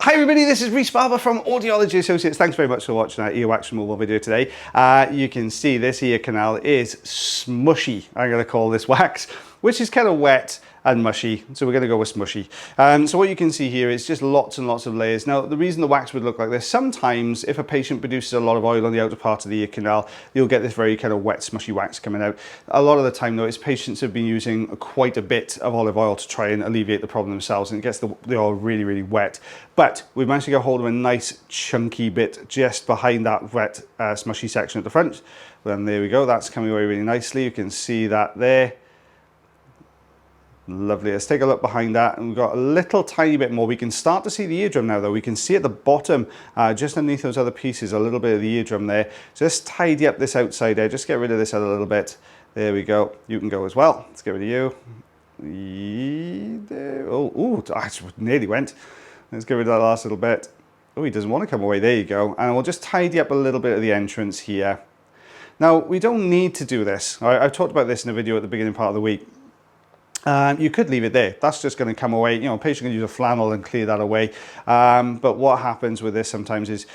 Hi everybody, this is Rhys Barber from Audiology Associates. Thanks very much for watching our earwax removal video today. You can see this ear canal is smushy. I'm going to call this wax, which is kind of wet and mushy, so we're going to go with smushy. So what you can see here is just lots and lots of layers. Now the reason the wax would look like this, sometimes if a patient produces a lot of oil on the outer part of the ear canal, you'll get this very kind of wet smushy wax coming out. A lot of the time though, it's patients have been using quite a bit of olive oil to try and alleviate the problem themselves, and it gets the oil really wet. But we've managed to get hold of a nice chunky bit just behind that wet smushy section at the front. Then there we go, that's coming away really nicely. You can see that there. Lovely. Let's take a look behind that, and we've got a little tiny bit more. We can start to see the eardrum now though. We can see at the bottom, just underneath those other pieces, a little bit of the eardrum there. Just tidy up this outside edge, just get rid of this a little bit. There we go. You can go as well. Let's get rid of you. Oh, I nearly went. Let's get rid of that last little bit. Oh, he doesn't want to come away. There you go. And we'll just tidy up a little bit of the entrance here. Now, we don't need to do this. I've talked about this in a video at the beginning part of the week. You could leave it there. That's just going to come away. You know, a patient can use a flannel and clear that away. But what happens with this sometimes is,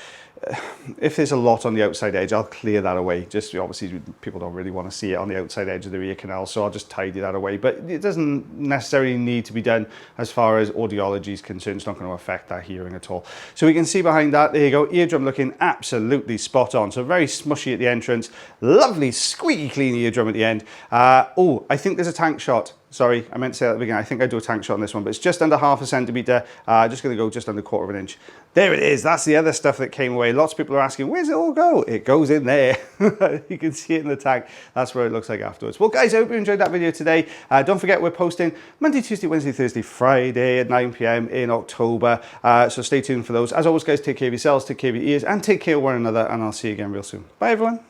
if there's a lot on the outside edge, I'll clear that away. Just obviously people don't really want to see it on the outside edge of the ear canal, so I'll just tidy that away. But it doesn't necessarily need to be done as far as audiology is concerned. It's not going to affect that hearing at all. So we can see behind that, there you go, eardrum looking absolutely spot on. So very smushy at the entrance, lovely squeaky clean eardrum at the end. Oh, I think there's a tank shot. Sorry, I meant to say at the beginning, I think I do a tank shot on this one, but it's just under ½ centimetre. Just going to go just under ¼ inch. There it is. That's the other stuff that came away. Lots of people are asking, where's it all go? It goes in there. You can see it in the tank. That's what it looks like afterwards. Well, guys, I hope you enjoyed that video today. Don't forget, we're posting Monday, Tuesday, Wednesday, Thursday, Friday at 9 PM in October. So stay tuned for those. As always, guys, take care of yourselves, take care of your ears, and take care of one another. And I'll see you again real soon. Bye, everyone.